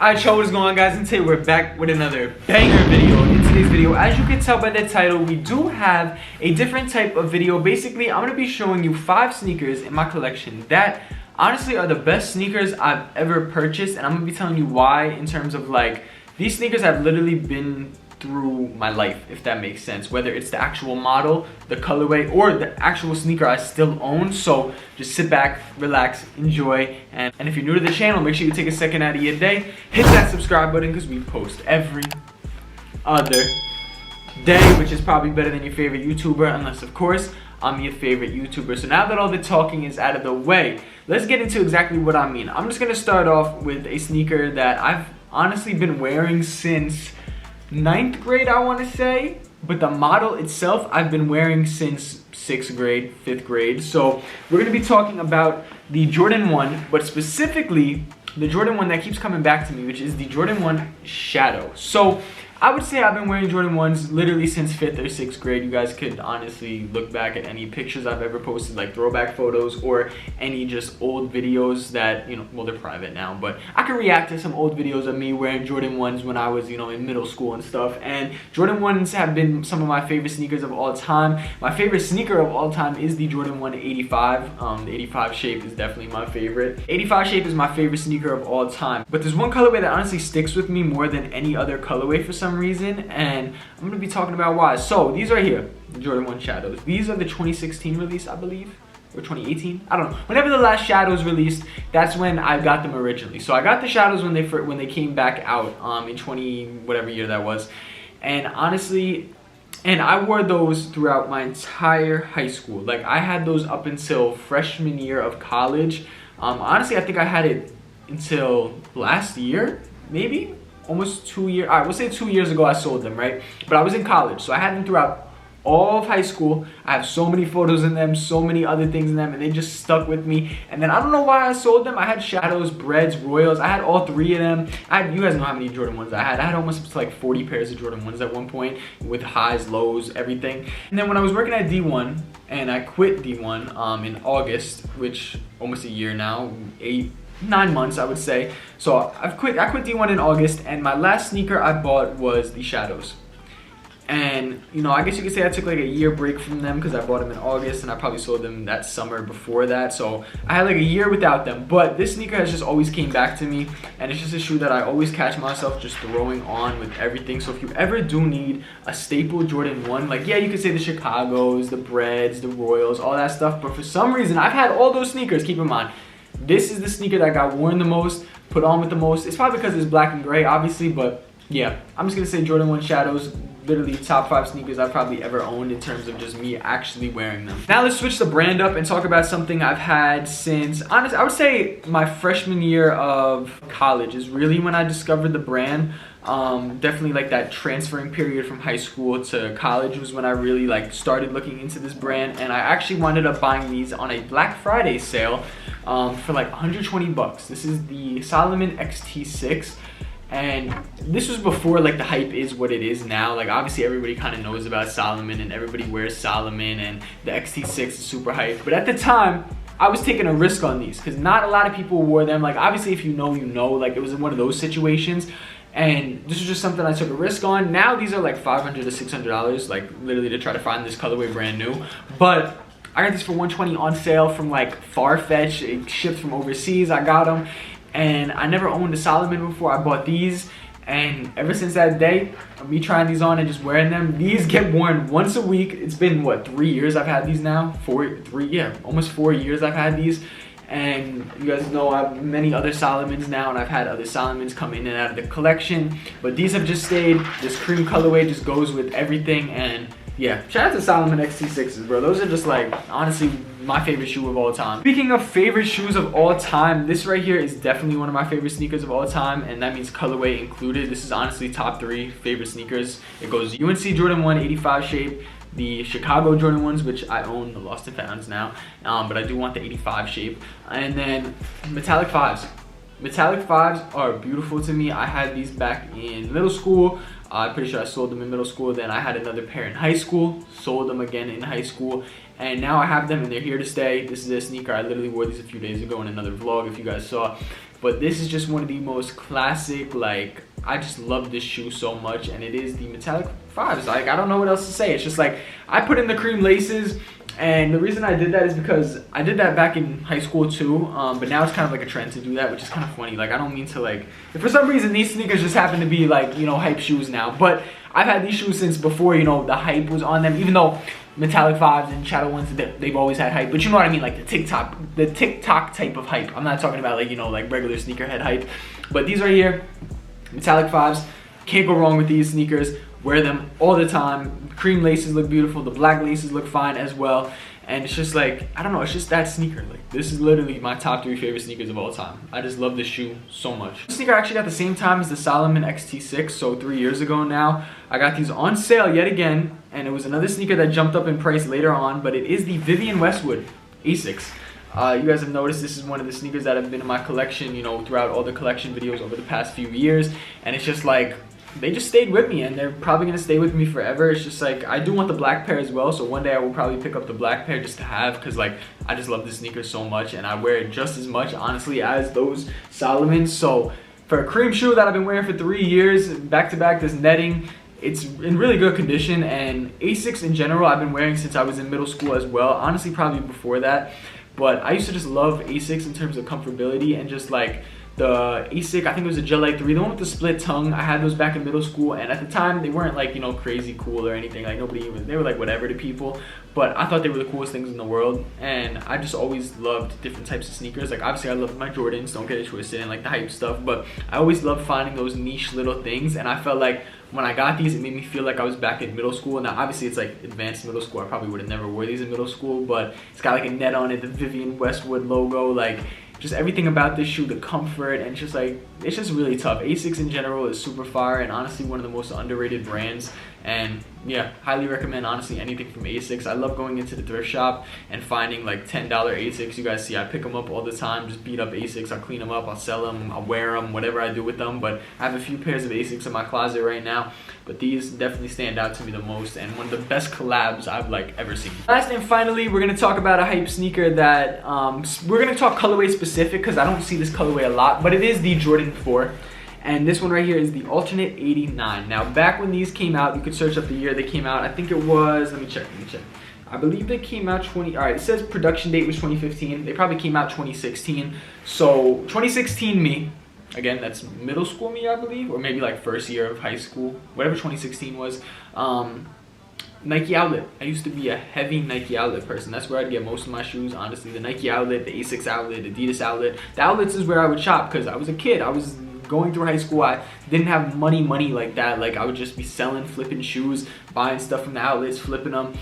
Alright, y'all, what is going on, guys? And today we're back with another banger video. In today's video, as you can tell by the title, we do have a different type of video. Basically, I'm going to be showing you 5 sneakers in my collection that honestly are the best sneakers I've ever purchased, and I'm going to be telling you why, in terms of like, these sneakers have literally been through my life, if that makes sense, whether it's the actual model, the colorway, or the actual sneaker I still own. So just sit back, relax, enjoy, and if you're new to the channel, make sure you take a second out of your day, hit that subscribe button, because we post every other day, which is probably better than your favorite YouTuber, unless of course I'm your favorite YouTuber. So now that all the talking is out of the way, let's get into exactly what I mean. I'm just gonna start off with a sneaker that I've honestly been wearing since 9th grade, I want to say, but the model itself I've been wearing since 6th grade, 5th grade. So we're going to be talking about the Jordan 1, but specifically the Jordan 1 that keeps coming back to me, which is the Jordan 1 Shadow. So I would say I've been wearing Jordan 1s literally since 5th or 6th grade. You guys could honestly look back at any pictures I've ever posted, like throwback photos, or any just old videos that, you know, well, they're private now, but I can react to some old videos of me wearing Jordan 1s when I was, you know, in middle school and stuff. And Jordan 1s have been some of my favorite sneakers of all time. My favorite sneaker of all time is the Jordan 1 85. The 85 shape is definitely my favorite. 85 shape is my favorite sneaker of all time. But there's one colorway that honestly sticks with me more than any other colorway for some reason, and I'm going to be talking about why. So these right here, the Jordan 1 Shadows. These are the 2016 release, I believe, or 2018. I don't know. Whenever the last Shadows released, that's when I got them originally. So I got the Shadows when they came back out in 20 whatever year that was, and honestly, and I wore those throughout my entire high school. Like, I had those up until freshman year of college. Honestly, I think I had it until last year, maybe. Almost 2 years, all right, we'll say 2 years ago I sold them, right? But I was in college, so I had them throughout all of high school. I have so many photos in them, so many other things in them, and they just stuck with me. And then I don't know why I sold them. I had Shadows, Breads, Royals. I had all 3 of them. You guys know how many Jordan 1s I had. I had almost like 40 pairs of Jordan 1s at one point, with highs, lows, everything. And then when I was working at D1, and I quit D1 in August, which almost a year now, 9 months, I would say. So I quit D1 in August, and my last sneaker I bought was the Shadows. And, you know, I guess you could say I took like a year break from them, because I bought them in August, and I probably sold them that summer before that. So I had like a year without them. But this sneaker has just always came back to me, and it's just a shoe that I always catch myself just throwing on with everything. So if you ever do need a staple Jordan 1, like, yeah, you could say the Chicagos, the Breads, the Royals, all that stuff. But for some reason, I've had all those sneakers, keep in mind. This is the sneaker that got worn the most, put on with the most. It's probably because it's black and gray, obviously, but yeah, I'm just gonna say Jordan 1 Shadows, literally top 5 sneakers I've probably ever owned in terms of just me actually wearing them. Now let's switch the brand up and talk about something I've had since, honestly, I would say my freshman year of college is really when I discovered the brand. Definitely like that transferring period from high school to college was when I really like started looking into this brand, and I actually wound up buying these on a Black Friday sale for like 120 bucks. This is the Salomon XT6, and this was before like the hype is what it is now. Like, obviously everybody kind of knows about Salomon, and everybody wears Salomon, and the XT6 is super hype. But at the time, I was taking a risk on these because not a lot of people wore them. Like, obviously if you know, you know. Like, it was one of those situations. And this was just something I took a risk on. Now these are like $500 to $600, like literally to try to find this colorway brand new. But I got these for 120 on sale from like Farfetch. It shipped from overseas. I got them, and I never owned a Salomon before. I bought these, and ever since that day, me trying these on and just wearing them, these get worn once a week. It's been what, 3 years I've had these now? Almost 4 years I've had these. And you guys know I have many other Salomons now, and I've had other Salomons come in and out of the collection, but these have just stayed. This cream colorway just goes with everything, and yeah, shout out to Salomon XT6s, bro. Those are just like, honestly, my favorite shoe of all time. Speaking of favorite shoes of all time, this right here is definitely one of my favorite sneakers of all time, and that means colorway included. This is honestly top 3 favorite sneakers. It goes UNC Jordan 1 85 shape, the Chicago Jordan 1s, which I own, the lost and founds now, but I do want the 85 shape, and then metallic 5s. Metallic 5s are beautiful to me. I had these back in middle school. I'm pretty sure I sold them in middle school. Then I had another pair in high school, sold them again in high school, and now I have them and they're here to stay. This is a sneaker. I literally wore these a few days ago in another vlog, if you guys saw. but this is just one of the most classic, like, I just love this shoe so much, and it is the metallic 5s. Like, I don't know what else to say. It's just like, I put in the cream laces, and the reason I did that is because I did that back in high school too, but now it's kind of like a trend to do that, which is kind of funny. Like, I don't mean to, like, if for some reason these sneakers just happen to be like, you know, hype shoes now, but I've had these shoes since before, you know, the hype was on them, even though metallic 5s and shadow ones, they've always had hype, but you know what I mean, like the TikTok type of hype. I'm not talking about, like, you know, like regular sneakerhead hype, but these right here, metallic 5s, can't go wrong with these sneakers. Wear them all the time. Cream laces look beautiful, the black laces look fine as well, and it's just like, I don't know, it's just that sneaker. Like, this is literally my top 3 favorite sneakers of all time. I just love this shoe so much. This sneaker I actually got the same time as the Salomon XT6, so 3 years ago now. I got these on sale yet again, and it was another sneaker that jumped up in price later on, but it is the Vivian Westwood Asics. You guys have noticed this is one of the sneakers that have been in my collection, you know, throughout all the collection videos over the past few years, and it's just like, they just stayed with me, and they're probably gonna stay with me forever. It's just like, I do want the black pair as well, so one day I will probably pick up the black pair just to have, because like, I just love this sneaker so much, and I wear it just as much, honestly, as those Salomons. So for a cream shoe that I've been wearing for 3 years, back to back, this netting, it's in really good condition. And Asics in general, I've been wearing since I was in middle school as well, honestly probably before that, but I used to just love Asics in terms of comfortability, and just like the Asics, I think it was a Gel Light 3, the one with the split tongue. I had those back in middle school, and at the time they weren't like, you know, crazy cool or anything. Like, nobody even, they were like whatever to people, but I thought they were the coolest things in the world. And I just always loved different types of sneakers. Like, obviously I love my Jordans, don't get it twisted, and like the hype stuff, but I always loved finding those niche little things. And I felt like when I got these, it made me feel like I was back in middle school. Now obviously it's like advanced middle school, I probably would have never wore these in middle school, but it's got like a net on it, the Vivian Westwood logo, like just everything about this shoe, the comfort, and just like, it's just really tough. Asics in general is super fire, and honestly one of the most underrated brands. And yeah, highly recommend honestly anything from Asics. I love going into the thrift shop and finding like $10 Asics. You guys see I pick them up all the time, just beat up Asics. I'll clean them up, I'll sell them, I'll wear them, whatever I do with them. But I have a few pairs of Asics in my closet right now, but these definitely stand out to me the most, and one of the best collabs I've like ever seen. Last and finally, we're gonna talk about a hype sneaker that we're gonna talk colorway specific, because I don't see this colorway a lot, but it is the Jordan 4. And this one right here is the alternate 89. Now, back when these came out, you could search up the year they came out. I think it was, let me check. I believe they came out all right, it says production date was 2015. They probably came out 2016. So 2016 me, again, that's middle school me, I believe, or maybe like first year of high school, whatever 2016 was. Nike Outlet. I used to be a heavy Nike Outlet person. That's where I'd get most of my shoes, honestly. The Nike Outlet, the Asics Outlet, Adidas Outlet. The outlets is where I would shop, because I was a kid. I was going through high school. I didn't have money like that. Like, I would just be selling, flipping shoes, buying stuff from the outlets, flipping them.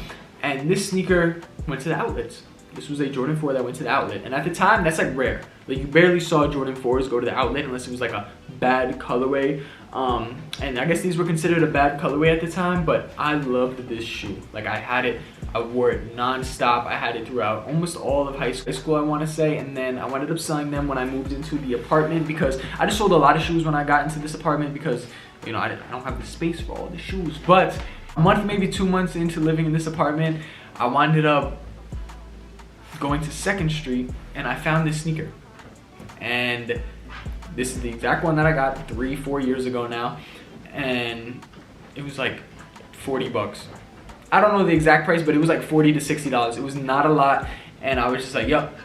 And this sneaker went to the outlets. This was a Jordan 4 that went to the outlet. And at the time, that's like rare. Like, you barely saw Jordan 4s go to the outlet unless it was like a bad colorway. And I guess these were considered a bad colorway at the time, but I loved this shoe. Like, I had it, I wore it non-stop. I had it throughout almost all of high school, I want to say. And then I ended up selling them when I moved into the apartment, because I just sold a lot of shoes when I got into this apartment, because, you know, I don't have the space for all the shoes. But a month, maybe 2 months into living in this apartment, I wound up going to 2nd Street, and I found this sneaker. And this is the exact one that I got 3-4 years ago now, and it was like 40 bucks. I don't know the exact price, but it was like $40 to $60. It was not a lot, and I was just like, yep,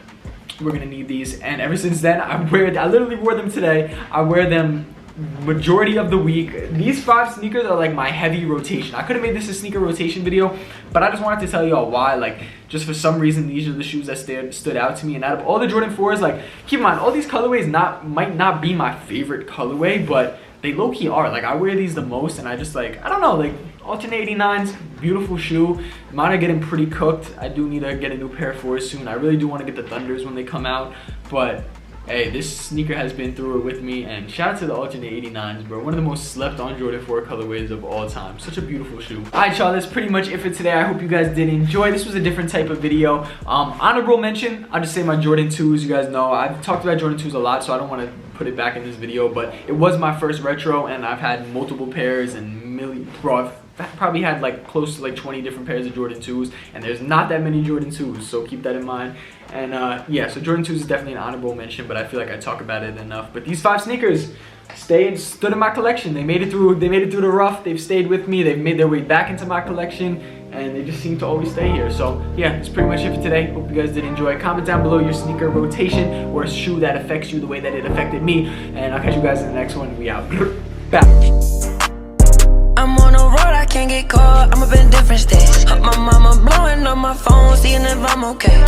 we're gonna need these. And ever since then, I literally wore them today. I wear them majority of the week. These 5 sneakers are like my heavy rotation. I could have made this a sneaker rotation video, but I just wanted to tell y'all why. Like, just for some reason, these are the shoes that stood out to me. And out of all the Jordan 4s, like, keep in mind, all these colorways might not be my favorite colorway, but they low-key are. Like, I wear these the most, and I just, like, I don't know, like, alternate 89s, beautiful shoe. Mine are getting pretty cooked. I do need to get a new pair of 4s soon. I really do want to get the Thunders when they come out, but hey, this sneaker has been through it with me, and shout out to the alternate 89s, bro. One of the most slept on Jordan 4 colorways of all time. Such a beautiful shoe. Alright, y'all, that's pretty much it for today. I hope you guys did enjoy. This was a different type of video. Honorable mention, I'll just say my Jordan 2s. You guys know I've talked about Jordan 2s a lot, so I don't want to put it back in this video, but it was my first retro, and I've had multiple pairs and bro, probably had like close to like 20 different pairs of Jordan 2s, and there's not that many Jordan 2s, so keep that in mind. And yeah, so Jordan 2s is definitely an honorable mention, but I feel like I talk about it enough. But these 5 sneakers stood in my collection. They made it through the rough. They've stayed with me. They've made their way back into my collection, and they just seem to always stay here. So yeah, that's pretty much it for today. Hope you guys did enjoy. Comment down below your sneaker rotation or a shoe that affects you the way that it affected me, and I'll catch you guys in the next one. We out. Back. I'm on the road, I can't get caught. I'm up in different states. My mama blowing on my phone, seeing if I'm okay.